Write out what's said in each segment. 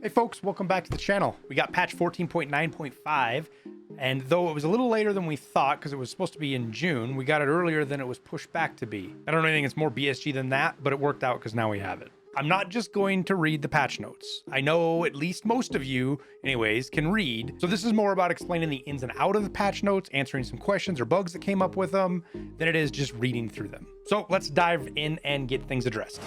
Hey folks, welcome back to the channel. We got patch 14.9.5, and though it was a little later than we thought because it was supposed to be in June, we got it earlier than it was pushed back to be. I don't know anything that's more BSG than that, but it worked out because now we have it. I'm not just going to read the patch notes. I know at least most of you, anyways, can read. So this is more about explaining the ins and out of the patch notes, answering some questions or bugs that came up with them, than it is just reading through them. So let's dive in and get things addressed.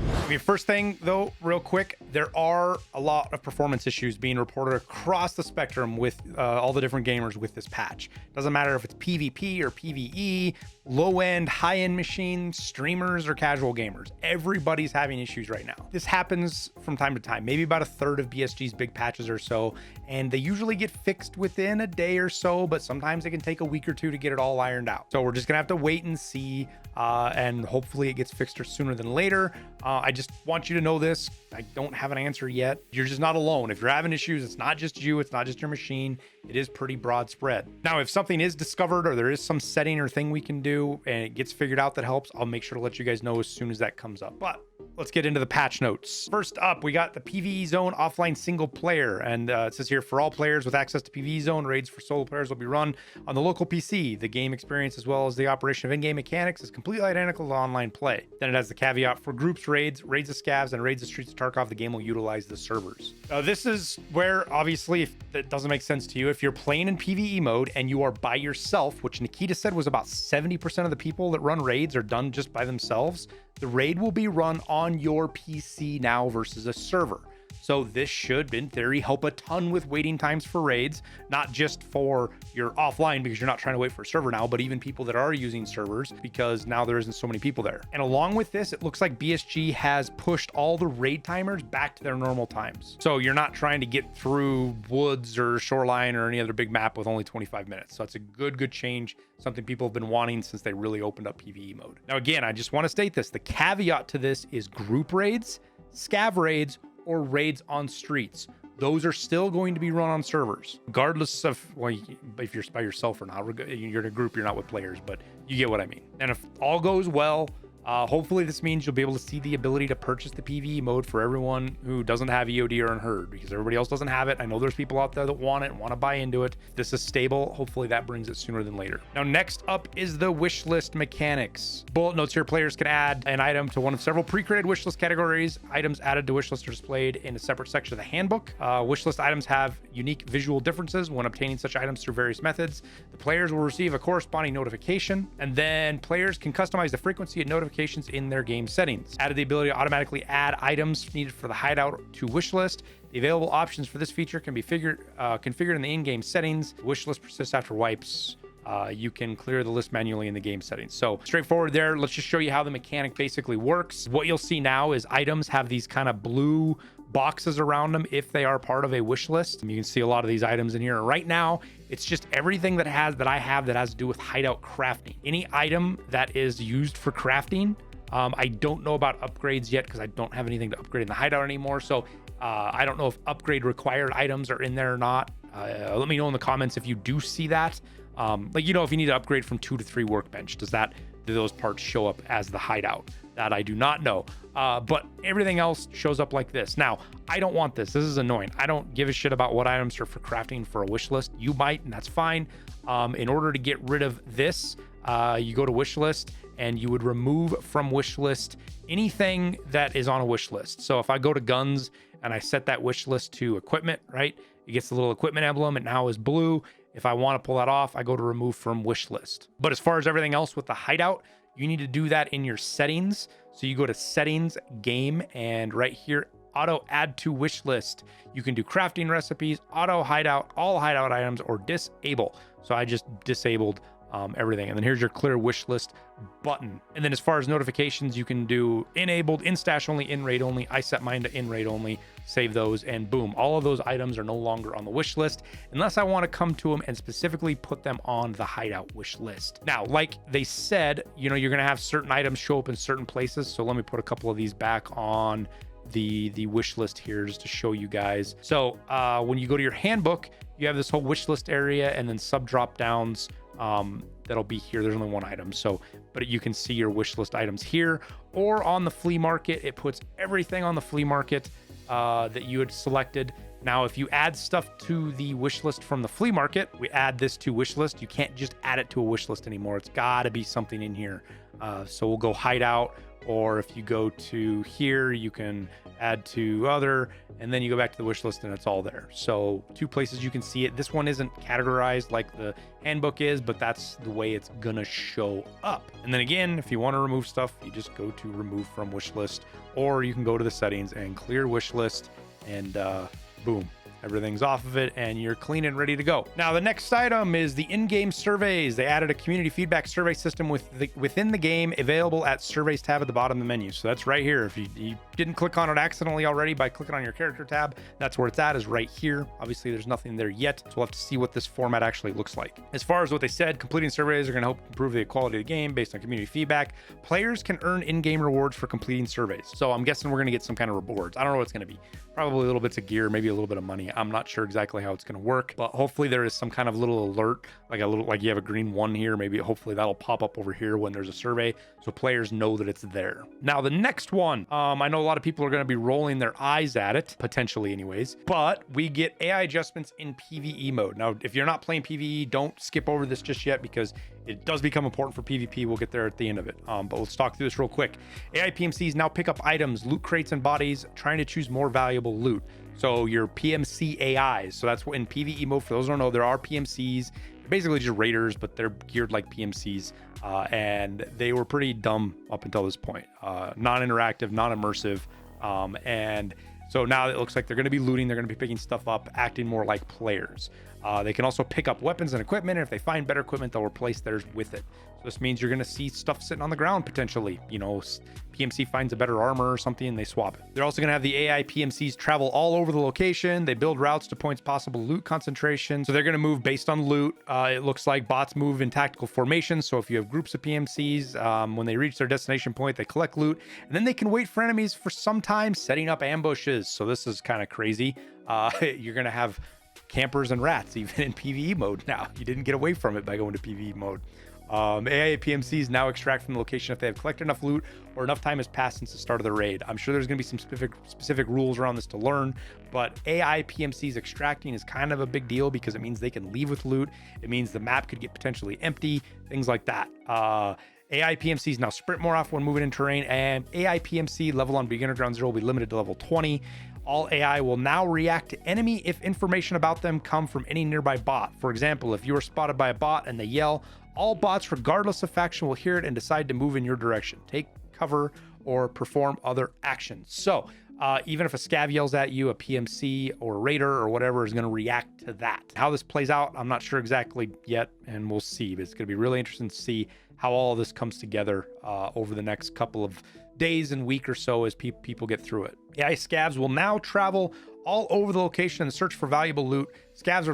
I mean, first thing though, real quick, there are a lot of performance issues being reported across the spectrum with all the different gamers with this patch. Doesn't matter if it's PvP or PvE, low-end, high-end machines, streamers, or casual gamers. Everybody's having issues right now. This happens from time to time, maybe about a third of BSG's big patches or so, and they usually get fixed within a day or so, but sometimes it can take a week or two to get it all ironed out. So we're just gonna have to wait and see, and hopefully it gets fixed sooner than later. I just want you to know this. I don't have an answer yet. You're just not alone. If you're having issues, it's not just you, it's not just your machine. It is pretty broad spread. Now, if something is discovered or there is some setting or thing we can do and it gets figured out that helps, I'll make sure to let you guys know as soon as that comes up. But let's get into the patch notes. First up, we got the PvE Zone offline single player. And it says here, for all players with access to PvE Zone, raids for solo players will be run on the local PC. The game experience as well as the operation of in-game mechanics is completely identical to online play. Then it has the caveat for groups raids of scavs, and raids of Streets of Tarkov, the game will utilize the servers. This is where, obviously, if it doesn't make sense to you, if you're playing in PvE mode and you are by yourself, which Nikita said was about 70% of the people that run raids are done just by themselves, the raid will be run on your PC now versus a server. So this should, in theory, help a ton with waiting times for raids, not just for your offline because you're not trying to wait for a server now, but even people that are using servers because now there isn't so many people there. And along with this, it looks like BSG has pushed all the raid timers back to their normal times. So you're not trying to get through woods or shoreline or any other big map with only 25 minutes. So it's a good change, something people have been wanting since they really opened up PvE mode. Now, again, I just want to state this. The caveat to this is group raids, scav raids, or raids on streets. Those are still going to be run on servers, regardless of, well, if you're by yourself or not. You're in a group, you're not with players, but you get what I mean. And if all goes well, hopefully this means you'll be able to see the ability to purchase the PvE mode for everyone who doesn't have EOD or Unheard, because everybody else doesn't have it. I know there's people out there that want it and want to buy into it. If this is stable, hopefully that brings it sooner than later. Now, next up is the wishlist mechanics. Bullet notes here, players can add an item to one of several pre-created wishlist categories. Items added to wishlist are displayed in a separate section of the handbook. Wishlist items have unique visual differences when obtaining such items through various methods. The players will receive a corresponding notification, and then players can customize the frequency of notifications in their game settings. Added the ability to automatically add items needed for the hideout to wishlist. The available options for this feature can be configured in the in-game settings. Wishlist persists after wipes. You can clear the list manually in the game settings. So straightforward there. Let's just show you how the mechanic basically works. What you'll see now is items have these kind of blue boxes around them if they are part of a wish list. You can see a lot of these items in here. Right now, it's just everything that I have that has to do with hideout crafting. Any item that is used for crafting. I don't know about upgrades yet because I don't have anything to upgrade in the hideout anymore. So I don't know if upgrade required items are in there or not. Let me know in the comments if you do see that. Like, you know, if you need to upgrade from 2 to 3 workbench, do those parts show up as the hideout? That I do not know. But everything else shows up like this. Now, I don't want this. This is annoying. I don't give a shit about what items are for crafting for a wish list. You might, and that's fine. In order to get rid of this, you go to wish list and you would remove from wish list anything that is on a wish list. So if I go to guns and I set that wish list to equipment, right? It gets the little equipment emblem. It now is blue. If I want to pull that off, I go to remove from wish list. But as far as everything else with the hideout, you need to do that in your settings. So you go to settings, game, and right here, auto add to wish list. You can do crafting recipes, auto hideout, all hideout items, or disable. So I just disabled everything. And then here's your clear wish list button. And then as far as notifications, you can do enabled, in stash only, in raid only. I set mine to in raid only, save those, and boom, all of those items are no longer on the wish list unless I want to come to them and specifically put them on the hideout wish list. Now, like they said, you know, you're going to have certain items show up in certain places. So let me put a couple of these back on the wish list here just to show you guys. So when you go to your handbook, you have this whole wish list area and then sub drop downs that'll be here. There's only one item, so but you can see your wish list items here, or on the flea market. It puts everything on the flea market that you had selected. Now, if you add stuff to the wish list from the flea market, we add this to wish list. You can't just add it to a wish list anymore. It's got to be something in here. So we'll go hideout, or if you go to here, you can add to other, and then you go back to the wish list and it's all there. So 2 places you can see it. This one isn't categorized like the handbook is, but that's the way it's gonna show up. And then again, if you want to remove stuff, you just go to remove from wish list, or you can go to the settings and clear wish list, and boom, everything's off of it and you're clean and ready to go. Now, the next item is the in-game surveys. They added a community feedback survey system within the game, available at surveys tab at the bottom of the menu. So that's right here. If you didn't click on it accidentally already by clicking on your character tab, that's where it's at, is right here. Obviously, there's nothing there yet, so we'll have to see what this format actually looks like. As far as what they said, completing surveys are going to help improve the quality of the game based on community feedback. Players can earn in-game rewards for completing surveys. So I'm guessing we're going to get some kind of rewards. I don't know what it's going to be. Probably little bits of gear, maybe a little bit of money. I'm not sure exactly how it's going to work, but hopefully there is some kind of little alert, like you have a green 1 here. Maybe hopefully that'll pop up over here when there's a survey, so players know that it's there. Now, the next one, I know a lot of people are going to be rolling their eyes at it, potentially anyways, but we get AI adjustments in PvE mode. Now, if you're not playing PvE, don't skip over this just yet, because it does become important for PvP. We'll get there at the end of it. But let's talk through this real quick. AI PMCs now pick up items, loot crates, and bodies, trying to choose more valuable loot. So your PMC AIs. So that's what in PvE mode, for those who don't know, there are PMCs. They're basically just raiders, but they're geared like PMCs. And they were pretty dumb up until this point. Non-interactive, non-immersive. And so now it looks like they're going to be looting. They're going to be picking stuff up, acting more like players. They can also pick up weapons and equipment, and if they find better equipment, they'll replace theirs with it. So this means you're going to see stuff sitting on the ground potentially. You know, PMC finds a better armor or something and they swap it. They're also going to have the AI PMCs travel all over the location. They build routes to points possible loot concentration. So they're going to move based on loot. It looks like bots move in tactical formations. So if you have groups of PMCs, when they reach their destination point, they collect loot, and then they can wait for enemies for some time, setting up ambushes. So this is kind of crazy. You're going to have campers and rats even in PvE mode now. You didn't get away from it by going to PvE mode. AI PMCs now extract from the location if they have collected enough loot or enough time has passed since the start of the raid. I'm sure there's going to be some specific rules around this to learn, but AI PMCs extracting is kind of a big deal because it means they can leave with loot. It means the map could get potentially empty, things like that. AI PMCs now sprint more often when moving in terrain, and AI PMC level on beginner ground 0 will be limited to level 20. All AI will now react to enemy if information about them come from any nearby bot. For example, if you are spotted by a bot and they yell, all bots, regardless of faction, will hear it and decide to move in your direction, take cover, or perform other actions. So even if a scav yells at you, a PMC or a raider or whatever is going to react to that. How this plays out, I'm not sure exactly yet, and we'll see. But it's going to be really interesting to see how all of this comes together over the next couple of days and week or so as people get through it. AI scavs will now travel all over the location and search for valuable loot. Scavs are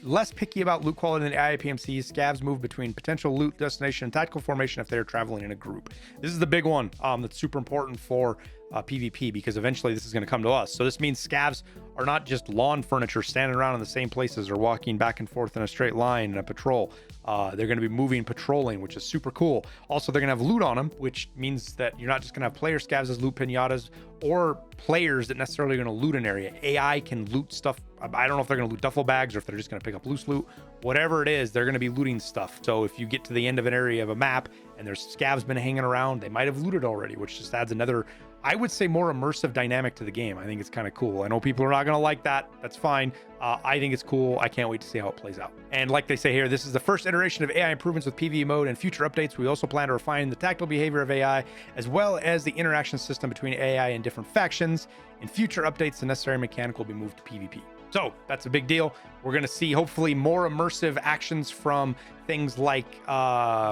less picky about loot quality than AI PMCs. Scavs move between potential loot destination and tactical formation if they're traveling in a group. This is the big one that's super important for PvP, because eventually this is going to come to us. So this means scavs are not just lawn furniture standing around in the same places or walking back and forth in a straight line in a patrol. They're going to be moving, patrolling, which is super cool. Also, they're going to have loot on them, which means that you're not just going to have player scavs as loot pinatas or players that necessarily are going to loot an area. AI can loot stuff. I don't know if they're going to loot duffel bags or if they're just going to pick up loose loot. Whatever it is, they're going to be looting stuff. So if you get to the end of an area of a map and there's scavs been hanging around, they might have looted already, which just adds another, I would say, more immersive dynamic to the game. I think it's kind of cool. I know people are not going to like that. That's fine. I think it's cool. I can't wait to see how it plays out. And like they say here, this is the first iteration of AI improvements with PvE mode, and future updates. We also plan to refine the tactical behavior of AI, as well as the interaction system between AI and different factions. In future updates, the necessary mechanic will be moved to PvP. So that's a big deal. We're going to see hopefully more immersive actions from things like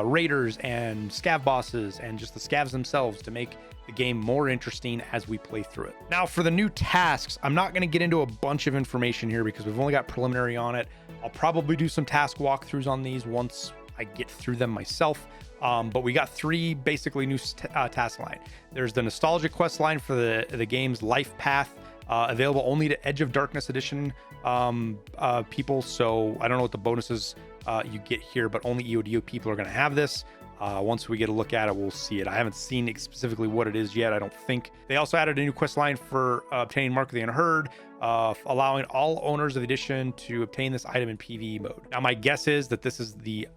raiders and scav bosses and just the scavs themselves to make the game more interesting as we play through it. Now, for the new tasks, I'm not going to get into a bunch of information here because we've only got preliminary on it. I'll probably do some task walkthroughs on these once I get through them myself. But we got 3 basically new task line. There's the nostalgia quest line for the game's life path, available only to Edge of Darkness edition people. So I don't know what the bonuses you get here, but only EODO people are going to have this. Once we get a look at it, we'll see it. I haven't seen specifically what it is yet, I don't think. They also added a new quest line for obtaining Mark of the Unheard, allowing all owners of the edition to obtain this item in PvE mode. Now, my guess is that this is the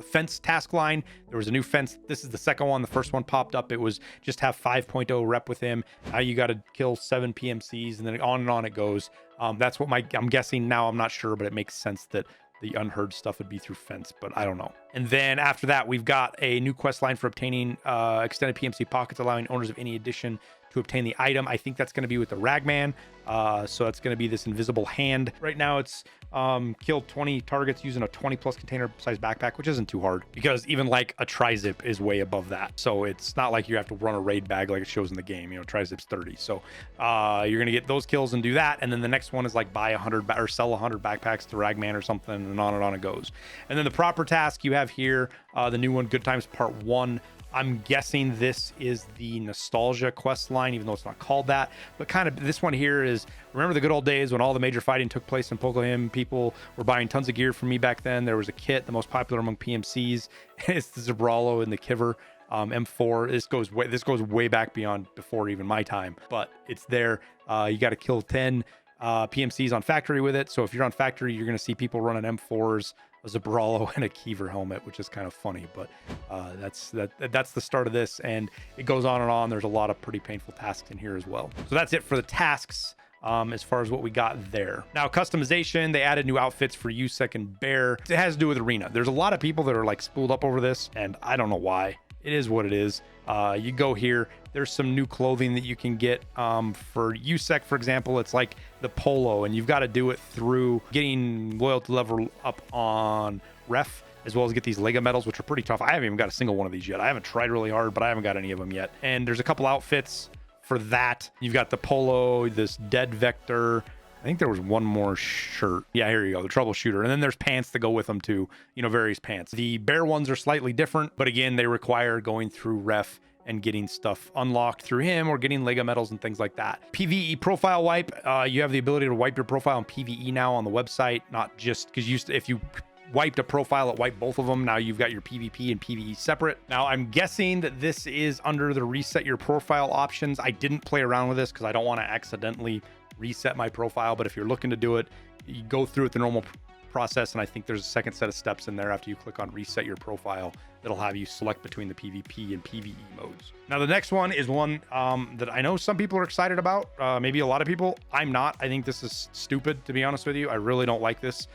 fence task line. There was a new fence. This is the second one. The first one popped up. It was just have 5.0 rep with him. Now you got to kill 7 PMCs, and then on and on it goes. That's what I'm guessing now. I'm not sure, but it makes sense that the Unheard stuff would be through fence, but I don't know. And then after that, we've got a new quest line for obtaining extended PMC pockets, allowing owners of any edition to obtain the item. I think that's going to be with the Ragman. So that's going to be this invisible hand. Right now it's killed 20 targets using a 20 plus container size backpack, which isn't too hard because even like a tri-zip is way above that. So it's not like you have to run a raid bag like it shows in the game. You know, tri-zip's 30. So you're going to get those kills and do that. And then the next one is like buy 100 or sell 100 backpacks to Ragman or something, and on it goes. And then the proper task you have here, the new one, Good Times Part 1. I'm guessing this is the nostalgia quest line, even though it's not called that. But kind of this one here is, remember the good old days when all the major fighting took place in Pokémon? People were buying tons of gear from me back then. There was a kit, the most popular among PMCs. It's the Zabralo and the Kiver M4. This goes way back beyond before even my time, but it's there. You got to kill 10 PMCs on factory with it. So if you're on factory, you're going to see people running M4s, a Zabralo, and a Kiver helmet, which is kind of funny, but that's the start of this, and it goes on and on. There's a lot of pretty painful tasks in here as well. So that's it for the tasks as far as what we got there. Now, customization, they added new outfits for USEC and Bear. It has to do with Arena. There's a lot of people that are like spooled up over this, and I don't know why. It is what it is. You go here, there's some new clothing that you can get for USEC, for example. It's like the polo, and you've got to do it through getting loyalty level up on ref, as well as get these Lego medals, which are pretty tough. I haven't even got a single one of these yet. I haven't tried really hard, but I haven't got any of them yet. And there's a couple outfits for that. You've got the polo, this dead vector. I think there was one more shirt. Yeah, here you go, the troubleshooter. And then there's pants to go with them too, you know, various pants. The bear ones are slightly different, but again, they require going through ref and getting stuff unlocked through him, or getting Lego medals and things like that. PvE profile wipe. You have the ability to wipe your profile in PvE now on the website, not just because if you wiped a profile, it wiped both of them. Now you've got your PvP and PvE separate. Now I'm guessing that this is under the reset your profile options. I didn't play around with this because I don't want to accidentally reset my profile, but if you're looking to do it, you go through it the normal process, and I think there's a second set of steps in there after you click on reset your profile that'll have you select between the PvP and PvE modes. Now the next one is one that I know some people are excited about, maybe a lot of people. I'm not. I think this is stupid, to be honest with you. I really don't like this.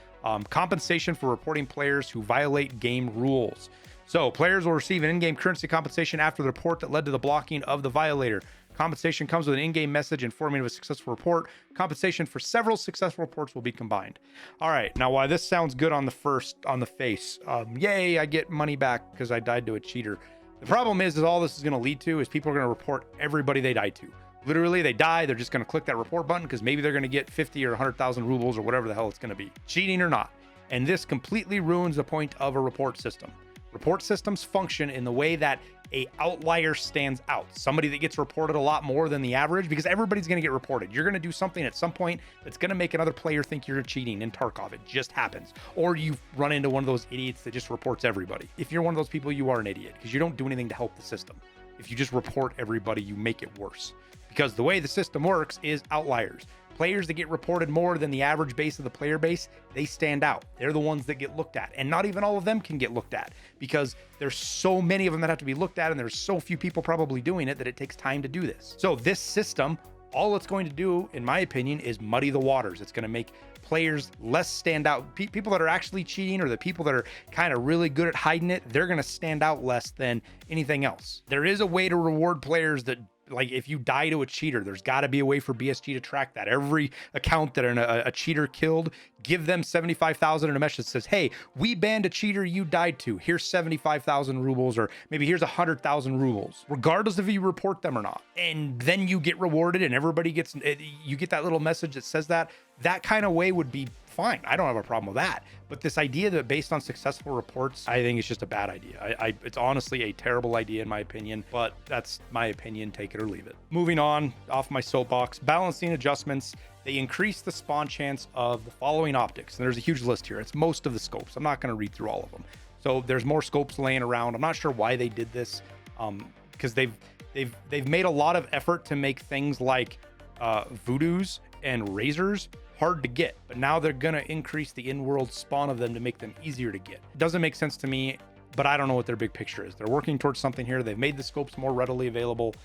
Compensation for reporting players who violate game rules. So players will receive an in-game currency compensation after the report that led to the blocking of the violator. Compensation comes with an in-game message informing of a successful report. Compensation for several successful reports will be combined. All right, now while this sounds good on the face, yay, I get money back because I died to a cheater. The problem is all this is going to lead to is people are going to report everybody they died to. Literally, they die, they're just going to click that report button because maybe they're going to get 50 or 100,000 rubles or whatever the hell it's going to be, cheating or not. And this completely ruins the point of a report system. Report systems function in the way that a outlier stands out, somebody that gets reported a lot more than the average, because everybody's going to get reported. You're going to do something at some point that's going to make another player think you're cheating in Tarkov. It just happens. Or you run into one of those idiots that just reports everybody. If you're one of those people, you are an idiot because you don't do anything to help the system. If you just report everybody, you make it worse, because the way the system works is outliers. Players that get reported more than the average base of the player base, they stand out. They're the ones that get looked at. And not even all of them can get looked at because there's so many of them that have to be looked at, and there's so few people probably doing it that it takes time to do this. So this system, all it's going to do, in my opinion, is muddy the waters. It's going to make players less stand out. People that are actually cheating, or the people that are kind of really good at hiding it, they're going to stand out less than anything else. There is a way to reward players that, like, if you die to a cheater, there's got to be a way for BSG to track that. Every account that a cheater killed, give them 75,000 in a message that says, hey, we banned a cheater you died to. Here's 75,000 rubles, or maybe here's 100,000 rubles, regardless if you report them or not. And then you get rewarded, and everybody gets, you get that little message that says that. That kind of way would be fine. I don't have a problem with that. But this idea that based on successful reports, I think it's just a bad idea. It's honestly a terrible idea in my opinion, but that's my opinion. Take it or leave it. Moving on, off my soapbox, balancing adjustments. They increase the spawn chance of the following optics. And there's a huge list here. It's most of the scopes. I'm not going to read through all of them. So there's more scopes laying around. I'm not sure why they did this, because they've made a lot of effort to make things like voodoos and razors hard to get, but now they're gonna increase the in-world spawn of them to make them easier to get. It doesn't make sense to me, but I don't know what their big picture is. They're working towards something here. They've made the scopes more readily available.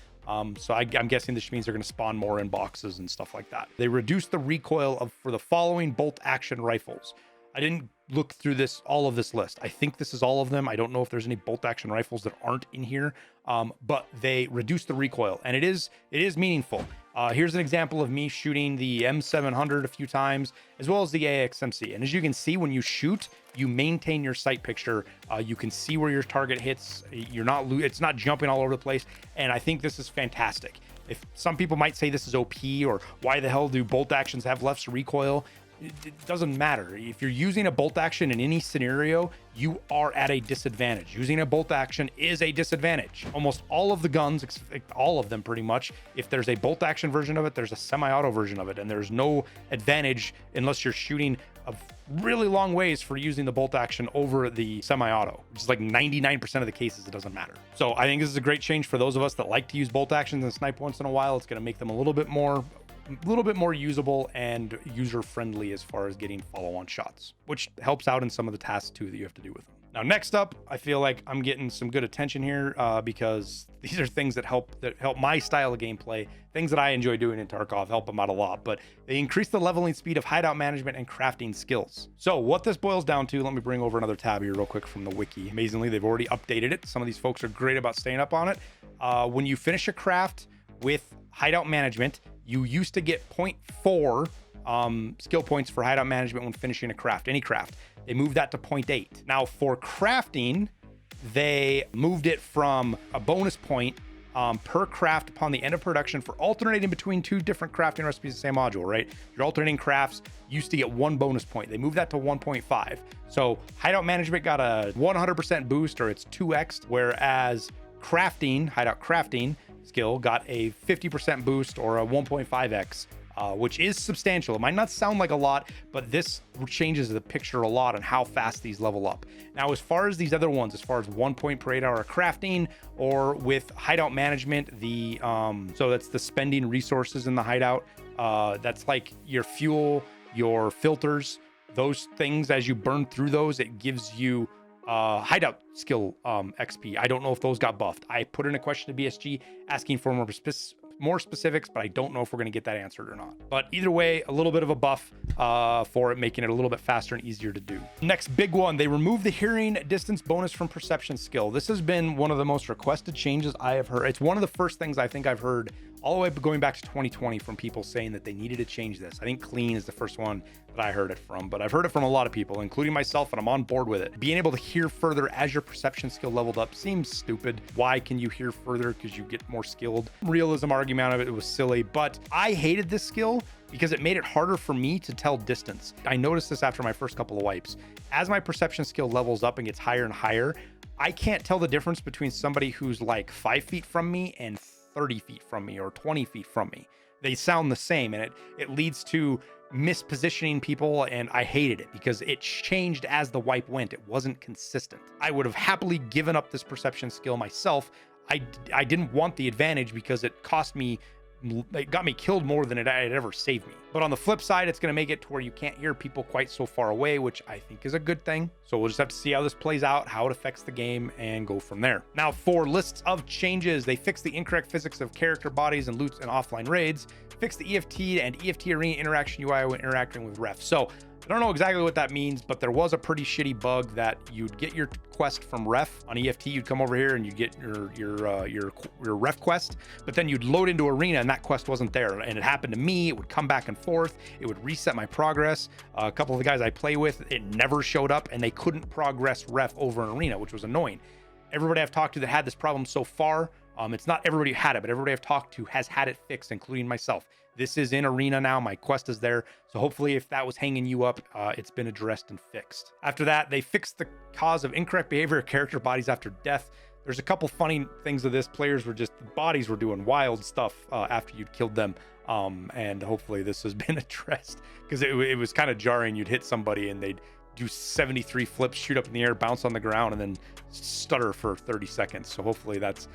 So I'm guessing this means they're going to spawn more in boxes and stuff like that. They reduced the recoil for the following bolt action rifles. I didn't look through all of this list. I think this is all of them. I don't know if there's any bolt action rifles that aren't in here, but they reduced the recoil, and it is meaningful. Here's an example of me shooting the M700 a few times, as well as the AXMC. And as you can see, when you shoot, you maintain your sight picture. You can see where your target hits. It's not jumping all over the place. And I think this is fantastic. If some people might say this is OP, or why the hell do bolt actions have less recoil? It doesn't matter. If you're using a bolt action in any scenario, you are at a disadvantage. Using a bolt action is a disadvantage. Almost all of the guns, all of them pretty much, if there's a bolt action version of it, there's a semi-auto version of it, and there's no advantage unless you're shooting a really long ways for using the bolt action over the semi-auto, which is like 99% of the cases. It doesn't matter. So I think this is a great change for those of us that like to use bolt actions and snipe once in a while. It's going to make them a little bit more usable and user friendly as far as getting follow-on shots, which helps out in some of the tasks too that you have to do with them. Now, next up, I feel like I'm getting some good attention here because these are things that help my style of gameplay, things that I enjoy doing in Tarkov, help them out a lot. But they increase the leveling speed of hideout management and crafting skills. So what this boils down to, let me bring over another tab here real quick from the wiki. Amazingly, they've already updated it. Some of these folks are great about staying up on it. When you finish a craft with hideout management, you used to get 0.4 skill points for hideout management when finishing a craft, any craft. They moved that to 0.8. Now for crafting, they moved it from a bonus point per craft upon the end of production for alternating between two different crafting recipes in the same module, right? Your alternating crafts used to get 1 bonus point. They moved that to 1.5. So hideout management got a 100% boost, or it's 2x, whereas crafting, hideout crafting skill got a 50% boost, or a 1.5x, which is substantial. It might not sound like a lot, but this changes the picture a lot on how fast these level up. Now, as far as these other ones, as far as 1 point per 8 hour crafting, or with hideout management, so that's the spending resources in the hideout. That's like your fuel, your filters, those things. As you burn through those, it gives you hideout skill XP. I don't know if those got buffed. I put in a question to BSG asking for more specifics, but I don't know if we're going to get that answered or not. But either way, a little bit of a buff for it, making it a little bit faster and easier to do. Next big one, they removed the hearing distance bonus from perception skill. This has been one of the most requested changes I have heard. It's one of the first things I think I've heard all the way going back to 2020 from people saying that they needed to change this. I think Clean is the first one that I heard it from, but I've heard it from a lot of people, including myself, and I'm on board with it. Being able to hear further as your perception skill leveled up seems stupid. Why can you hear further? Because you get more skilled. Realism argument of it was silly, but I hated this skill because it made it harder for me to tell distance. I noticed this after my first couple of wipes. As my perception skill levels up and gets higher and higher, I can't tell the difference between somebody who's like 5 feet from me and 30 feet from me, or 20 feet from me. They sound the same, and it leads to mispositioning people, and I hated it because it changed as the wipe went. It wasn't consistent. I would have happily given up this perception skill myself. I didn't want the advantage because it got me killed more than it had ever saved me. But on the flip side, it's going to make it to where you can't hear people quite so far away, which I think is a good thing. So we'll just have to see how this plays out, how it affects the game, and go from there. Now, for lists of changes, they fixed the incorrect physics of character bodies and loots and offline raids, fixed the EFT and EFT arena interaction UI when interacting with refs. So I don't know exactly what that means, but there was a pretty shitty bug that you'd get your quest from ref on EFT. You'd come over here and you'd get your ref quest, but then you'd load into arena and that quest wasn't there. And it happened to me. It would come back and forth. It would reset my progress. A couple of the guys I play with, it never showed up, and they couldn't progress ref over an arena, which was annoying. Everybody I've talked to that had this problem so far, it's not everybody who had it, but everybody I've talked to has had it fixed, including myself. This is in arena now. My quest is there. So hopefully if that was hanging you up, it's been addressed and fixed. After that, they fixed the cause of incorrect behavior of character bodies after death. There's a couple funny things of this. Players were the bodies were doing wild stuff after you'd killed them. And hopefully this has been addressed, because it was kind of jarring. You'd hit somebody and they'd do 73 flips, shoot up in the air, bounce on the ground, and then stutter for 30 seconds. So hopefully that's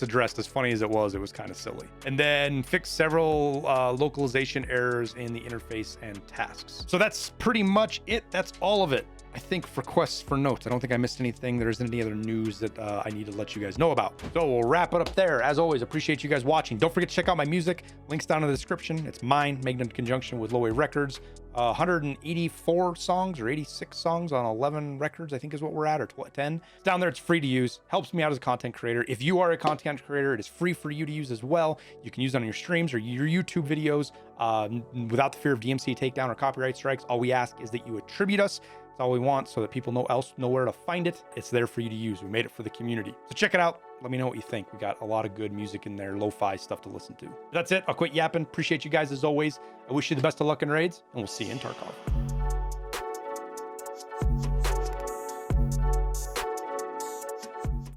addressed. As funny as it was kind of silly. And then fix several localization errors in the interface and tasks. So that's pretty much it. That's all of it. I think for quests for notes, I don't think I missed anything. There isn't any other news that I need to let you guys know about. So we'll wrap it up there. As always, appreciate you guys watching. Don't forget to check out my music. Links down in the description. It's mine, made in conjunction with Low Records. 184 songs or 86 songs on 11 records, I think is what we're at, or 10. Down there, it's free to use. Helps me out as a content creator. If you are a content creator, it is free for you to use as well. You can use it on your streams or your YouTube videos without the fear of DMC takedown or copyright strikes. All we ask is that you attribute us. That's all we want, so that people know where to find it. It's there for you to use. We made it for the community. So check it out. Let me know what you think. We got a lot of good music in there, lo-fi stuff to listen to. That's it. I'll quit yapping. Appreciate you guys as always. I wish you the best of luck in raids, and we'll see you in Tarkov.